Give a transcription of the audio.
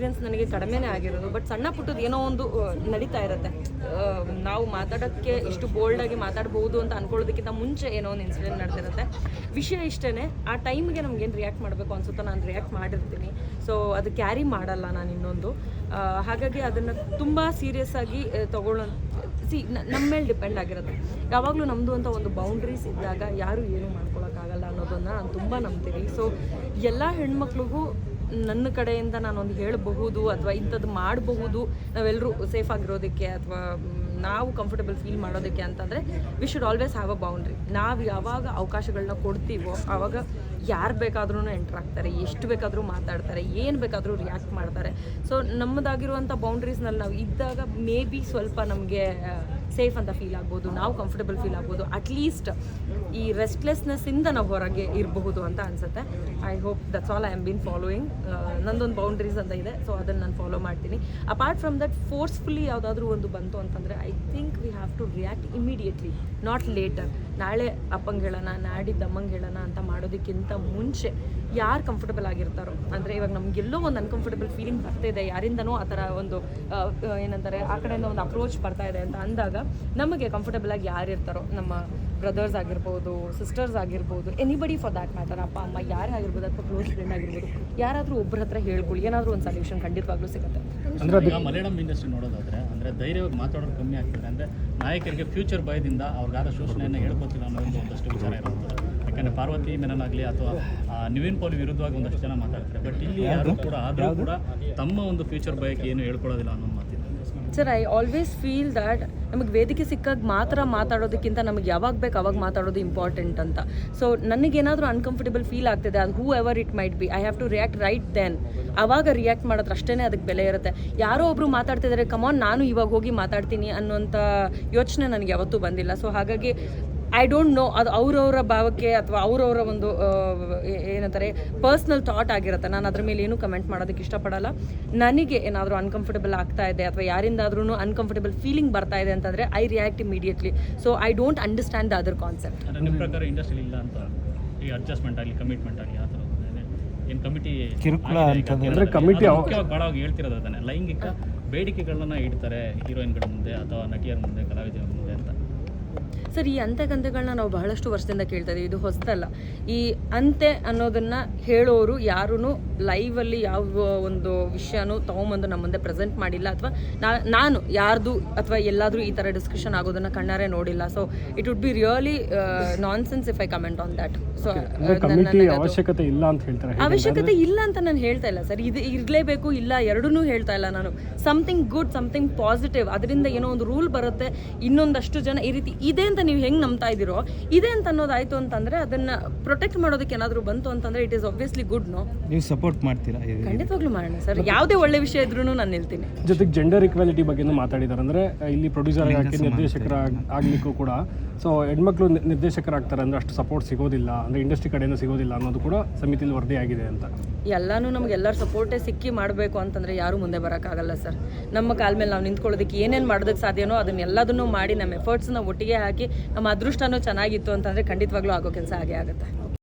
Experience ನನಗೆ ಕಡಿಮೆನೇ ಆಗಿರೋದು. ಬಟ್ ಸಣ್ಣ ಪುಟ್ಟದ್ದು ಏನೋ ಒಂದು ನಡೀತಾ ಇರುತ್ತೆ. ನಾವು ಮಾತಾಡೋಕ್ಕೆ ಇಷ್ಟು ಬೋಲ್ಡಾಗಿ ಮಾತಾಡ್ಬೋದು ಅಂತ ಅನ್ಕೊಳ್ಳೋದಕ್ಕಿಂತ ಮುಂಚೆ ಏನೋ ಒಂದು ಇನ್ಸಿಡೆಂಟ್ ನಡೆದಿರುತ್ತೆ. ವಿಷಯ ಇಷ್ಟೇ, ಆ ಟೈಮ್ಗೆ ನಮ್ಗೇನು ರಿಯಾಕ್ಟ್ ಮಾಡಬೇಕು ಅನ್ಸುತ್ತೋ ನಾನು ರಿಯಾಕ್ಟ್ ಮಾಡಿರ್ತೀನಿ. ಸೊ ಅದು ಕ್ಯಾರಿ ಮಾಡಲ್ಲ ನಾನು ಇನ್ನೊಂದು. ಹಾಗಾಗಿ ಅದನ್ನು ತುಂಬ ಸೀರಿಯಸ್ ಆಗಿ ತಗೊಳ್ಳೋ ನಮ್ಮ ಮೇಲೆ ಡಿಪೆಂಡ್ ಆಗಿರುತ್ತೆ. ಯಾವಾಗಲೂ ನಮ್ಮದು ಅಂತ ಒಂದು ಬೌಂಡ್ರೀಸ್ ಇದ್ದಾಗ ಯಾರು ಏನೂ ಮಾಡ್ಕೊಳಕ್ಕಾಗಲ್ಲ ಅನ್ನೋದನ್ನು ನಾನು ತುಂಬ ನಂಬ್ತೀನಿ. ಸೊ ಎಲ್ಲ ಹೆಣ್ಮಕ್ಳಿಗೂ ನನ್ನ ಕಡೆಯಿಂದ ನಾನೊಂದು ಹೇಳಬಹುದು ಅಥವಾ ಇಂಥದ್ದು ಮಾಡಬಹುದು ನಾವೆಲ್ಲರೂ ಸೇಫ್ ಆಗಿರೋದಕ್ಕೆ ಅಥವಾ ನಾವು ಕಂಫರ್ಟಬಲ್ ಫೀಲ್ ಮಾಡೋದಕ್ಕೆ ಅಂತಂದರೆ we should always have a boundary. ನಾವು ಯಾವಾಗ ಅವಕಾಶಗಳನ್ನ ಕೊಡ್ತೀವೋ ಆವಾಗ ಯಾರು ಬೇಕಾದ್ರೂ ಎಂಟ್ರ್ ಆಗ್ತಾರೆ, ಎಷ್ಟು ಬೇಕಾದರೂ ಮಾತಾಡ್ತಾರೆ, ಏನು ಬೇಕಾದರೂ ರಿಯಾಕ್ಟ್ ಮಾಡ್ತಾರೆ. ಸೊ ನಮ್ಮದಾಗಿರುವಂಥ ಬೌಂಡ್ರೀಸ್ನಲ್ಲಿ ನಾವು ಇದ್ದಾಗ ಮೇ ಬಿ ಸ್ವಲ್ಪ ನಮಗೆ ಸೇಫ್ ಅಂತ ಫೀಲ್ ಆಗ್ಬೋದು, ನಾವು ಕಂಫರ್ಟಬಲ್ ಫೀಲ್ ಆಗ್ಬೋದು. ಅಟ್ಲೀಸ್ಟ್ ಈ ರೆಸ್ಟ್ಲೆಸ್ನೆಸ್ಸಿಂದ ನಾವು ಹೊರಗೆ ಇರಬಹುದು ಅಂತ ಅನಿಸುತ್ತೆ. I hope that's all I am been following. ನಂದೊಂದು ಬೌಂಡ್ರೀಸ್ ಅಂತ ಇದೆ, ಸೊ ಅದನ್ನು ನಾನು ಫಾಲೋ ಮಾಡ್ತೀನಿ. ಅಪಾರ್ಟ್ ಫ್ರಮ್ ದಟ್ ಫೋರ್ಸ್ಫುಲಿ ಯಾವುದಾದ್ರೂ ಒಂದು ಬಂತು ಅಂತಂದರೆ I think we have to react immediately, not later. ನಾಳೆ ಅಪ್ಪಂಗೆ ಹೇಳೋಣ, ನಾಡಿದ್ದು ಅಮ್ಮಂಗೆ ಹೇಳೋಣ ಅಂತ ಮಾಡೋದಕ್ಕಿಂತ ಮುಂಚೆ ಯಾರು ಕಂಫರ್ಟಬಲ್ ಆಗಿರ್ತಾರೋ, ಅಂದರೆ ಇವಾಗ ನಮಗೆಲ್ಲೋ ಒಂದು ಅನ್ಕಂಫರ್ಟಬಲ್ ಫೀಲಿಂಗ್ ಬರ್ತಾಯಿದೆ, ಯಾರಿಂದನೋ ಆ ಥರ ಒಂದು ಏನಂತಾರೆ ಆ ಕಡೆಯಿಂದ ಒಂದು ಅಪ್ರೋಚ್ ಬರ್ತಾ ಇದೆ ಅಂತ ಅಂದಾಗ ನಮಗೆ ಕಂಫರ್ಟಬಲ್ ಆಗಿ ಯಾರು ಇರ್ತಾರೋ, ನಮ್ಮ ಬ್ರದರ್ಸ್ ಆಗಿರ್ಬೋದು, ಸಿಸ್ಟರ್ಸ್ ಆಗಿರ್ಬೋದು, ಎನಿಬಡಿ ಫಾರ್ ದ್ಯಾಟ್ ಮ್ಯಾಟರ್, ಅಪ್ಪ ಅಮ್ಮ ಯಾರೇ ಆಗಿರ್ಬೋದು ಅಥವಾ ಕ್ಲೋಸ್ ಫ್ರೆಂಡ್ ಆಗಿರ್ಬೋದು, ಯಾರಾದರೂ ಒಬ್ಬರ ಹತ್ರ ಹೇಳ್ಕೊಳ್ಳಿ, ಏನಾದರೂ ಒಂದು ಸೊಲ್ಯೂಷನ್ ಖಂಡಿತವಾಗ್ಲೂ ಸಿಗುತ್ತೆ. ಅಂದರೆ ಮಲಯಾಳಂ ಇಂಡಸ್ಟ್ರಿ ನೋಡೋದಾದರೆ ಅಂದರೆ ಧೈರ್ಯವಾಗಿ ಮಾತಾಡೋದು ಕಮ್ಮಿ ಆಗ್ತದೆ. ಅಂದರೆ ನಾಯಕರಿಗೆ ಫ್ಯೂಚರ್ ಭಯದಿಂದ ಅವ್ರಿಗಾದ ಶೋಷಣೆಯನ್ನು ಹೇಳ್ಕೊತಿಲ್ಲ ಅನ್ನೋದು ಒಂದಷ್ಟು ವಿಚಾರ ಇರುತ್ತೆ. ಯಾಕಂದರೆ ಪಾರ್ವತಿ ಮೆನನ್ ಆಗಲಿ ಅಥವಾ ನಿವಿನ್ ಪೌಲಿ ವಿರುದ್ಧವಾಗಿ ಒಂದಷ್ಟು ಜನ ಮಾತಾಡ್ತಾರೆ. ಬಟ್ ಇಲ್ಲಿ ಯಾರು ಕೂಡ ಆದರೂ ಕೂಡ ತಮ್ಮ ಒಂದು ಫ್ಯೂಚರ್ ಭಯಕ್ಕೆ ಏನು ಹೇಳ್ಕೊಳ್ಳೋದಿಲ್ಲ ಅನ್ನೋ ಮಾತಿದೆ. Sir, I always feel that ನಮಗೆ ವೇದಿಕೆ ಸಿಕ್ಕಾಗ ಮಾತ್ರ ಮಾತಾಡೋದಕ್ಕಿಂತ ನಮಗೆ ಯಾವಾಗ ಬೇಕು ಅವಾಗ ಮಾತಾಡೋದು ಇಂಪಾರ್ಟೆಂಟ್ ಅಂತ. ಸೊ ನನಗೇನಾದರೂ ಅನ್ಕಂಫರ್ಟಬಲ್ ಫೀಲ್ ಆಗ್ತಿದೆ, ಅದು whoever it might be, I have to react right then. ಆವಾಗ ರಿಯಾಕ್ಟ್ ಮಾಡೋದು ಅಷ್ಟೇ ಅದಕ್ಕೆ ಬೆಲೆ ಇರುತ್ತೆ. ಯಾರೋ ಒಬ್ಬರು ಮಾತಾಡ್ತಿದ್ದಾರೆ, ಕಮಾನ್ ನಾನು ಇವಾಗ ಹೋಗಿ ಮಾತಾಡ್ತೀನಿ ಅನ್ನೋಂಥ ಯೋಚನೆ ನನಗೆ ಯಾವತ್ತೂ ಬಂದಿಲ್ಲ. ಸೊ ಹಾಗಾಗಿ ಐ ಡೋಂಟ್ ನೋ, ಅದು ಅವ್ರವರ ಭಾವಕ್ಕೆ ಅಥವಾ ಅವ್ರವರ ಒಂದು ಏನಂತಾರೆ ಪರ್ಸ್ನಲ್ ಥಾಟ್ ಆಗಿರುತ್ತೆ. ನಾನು ಅದ್ರ ಮೇಲೆ ಏನೂ ಕಮೆಂಟ್ ಮಾಡೋದಕ್ಕೆ ಇಷ್ಟಪಡಲ್ಲ. ನನಗೆ ಏನಾದರೂ ಅನ್ಕಂಫರ್ಟಬಲ್ ಆಗ್ತಾ ಇದೆ ಅಥವಾ ಯಾರಿಂದಾದ್ರೂ ಅನ್ಕಂಫರ್ಟಬಲ್ ಫೀಲಿಂಗ್ ಬರ್ತಾ ಇದೆ ಅಂತಂದರೆ I react immediately. So I don't understand the other concept. ನಿಮ್ಮ ಪ್ರಕಾರ ಇಂಡಸ್ಟ್ರಿ ಇಲ್ಲ ಅಂತ ಈ ಅಡ್ಜಸ್ಟ್ಮೆಂಟ್ ಆಗಲಿ ಕಮಿಟ್ಮೆಂಟ್ ಆಗಲಿ ಆ ಥರ ಏನು ಕಮಿಟಿ ಕಿರುಕುಳ ಅಂತಂದರೆ ಕಮಿಟಿ ಮುಖ್ಯವಾಗಿ ಭಾಳ ಹೇಳ್ತಿರೋದು ಅದನ್ನೇ, ಲೈಂಗಿಕ ಬೇಡಿಕೆಗಳನ್ನ ಇಡ್ತಾರೆ ಹೀರೋಯಿನ್ಗಳ ಮುಂದೆ ಅಥವಾ ನಟಿಯರ ಮುಂದೆ, ಕಲಾವಿದರ ಮುಂದೆ ಅಂತ. ಸರ್, ಈ ಅಂತೆಗಳನ್ನ ನಾವು ಬಹಳಷ್ಟು ವರ್ಷದಿಂದ ಕೇಳ್ತಾ ಇದ್ದೀವಿ, ಇದು ಹೊಸದಲ್ಲ. ಈ ಅಂತೆ ಅನ್ನೋದನ್ನು ಹೇಳೋರು ಯಾರೂ ಲೈವಲ್ಲಿ ಯಾವ ಒಂದು ವಿಷಯನೂ ತೊಗೊಂಬಂದು ನಮ್ಮ ಮುಂದೆ ಪ್ರೆಸೆಂಟ್ ಮಾಡಿಲ್ಲ ಅಥವಾ ನಾನು ಯಾರ್ದು ಅಥವಾ ಎಲ್ಲಾದರೂ ಈ ಥರ ಡಿಸ್ಕಷನ್ ಆಗೋದನ್ನು ಕಣ್ಣಾರೆ ನೋಡಿಲ್ಲ. So it would be really non sense if I comment on that. So ಅವಶ್ಯಕತೆ ಇಲ್ಲ ಅಂತ ಹೇಳ್ತಾರೆ. ಅವಶ್ಯಕತೆ ಇಲ್ಲ ಅಂತ ನಾನು ಹೇಳ್ತಾ ಇಲ್ಲ ಸರ್, ಇದು ಇರಲೇಬೇಕು ಇಲ್ಲ ಎರಡನ್ನೂ ಹೇಳ್ತಾ ಇಲ್ಲ ನಾನು. ಸಮಥಿಂಗ್ ಗುಡ್, ಸಮಥಿಂಗ್ ಪಾಸಿಟಿವ್, ಅದರಿಂದ ಏನೋ ಒಂದು ರೂಲ್ ಬರುತ್ತೆ, ಇನ್ನೊಂದಷ್ಟು ಜನ ಈ ರೀತಿ ಇದೆ ಅಂತ ನೀವು ಹೆಂಗೆ ನಂಬ್ತಾ ಇದ್ದೀರೋ ಇದೆ ಅಂತ ಅನ್ನೋದಾಯ್ತು ಅಂತಂದ್ರೆ ಅದನ್ನ ಪ್ರೊಟೆಕ್ಟ್ ಮಾಡೋದಕ್ಕೆ ಏನಾದರೂ ಬಂತು ಅಂತಂದ್ರೆ it is obviously good. No, ನೀವು ಸಪೋರ್ಟ್ ಮಾಡ್ತೀರಾ? ಖಂಡಿತವಾಗ್ಲೂ ಮಾಡೋಣ ಸರ್, ಯಾವುದೇ ಒಳ್ಳೆ ವಿಷಯ ಇದ್ರೂ ನಾನು ನಿಲ್ತೀನಿ. ಜೊತೆಗೆ ಜೆಂಡರ್ ಈಕ್ವಾಲಿಟಿ ಬಗ್ಗೆ ಮಾತಾಡಿದ್ದಾರೆ. ಅಂದರೆ ಇಲ್ಲಿ ಪ್ರೊಡ್ಯೂಸರ್ ಆಗಿ ನಿರ್ದೇಶಕರ ಆಗ್ಲಿಕ್ಕೂ ಕೂಡ ಸೊ ಹೆಣ್ಮಕ್ಳು ನಿರ್ದೇಶಕರಾಗ್ತಾರೆ ಅಂದರೆ ಅಷ್ಟು ಸಪೋರ್ಟ್ ಸಿಗೋದಿಲ್ಲ, ಅಂದರೆ ಇಂಡಸ್ಟ್ರಿ ಕಡೆಯಿಂದ ಸಿಗೋದಿಲ್ಲ ಅನ್ನೋದು ಕೂಡ ಸಮಿತಿಯಲ್ಲಿ ವರದಿ ಆಗಿದೆ ಅಂತ. ಎಲ್ಲನೂ ನಮ್ಗೆ ಎಲ್ಲರ ಸಪೋರ್ಟೇ ಸಿಕ್ಕಿ ಮಾಡಬೇಕು ಅಂತಂದರೆ ಯಾರೂ ಮುಂದೆ ಬರೋಕ್ಕಾಗಲ್ಲ ಸರ್. ನಮ್ಮ ಕಾಲ ಮೇಲೆ ನಾವು ನಿಂತ್ಕೊಳ್ಳೋದಕ್ಕೆ ಏನೇನು ಮಾಡೋದಕ್ಕೆ ಸಾಧ್ಯನೋ ಅದನ್ನೆಲ್ಲದನ್ನೂ ಮಾಡಿ ನಮ್ಮ ಎಫರ್ಟ್ಸ್ನ ಒಟ್ಟಿಗೆ ಹಾಕಿ ನಮ್ಮ ಅದೃಷ್ಟನೂ ಚೆನ್ನಾಗಿತ್ತು ಅಂತಂದರೆ ಖಂಡಿತವಾಗ್ಲೂ ಆಗೋ ಕೆಲಸ ಆಗೇ ಆಗುತ್ತೆ.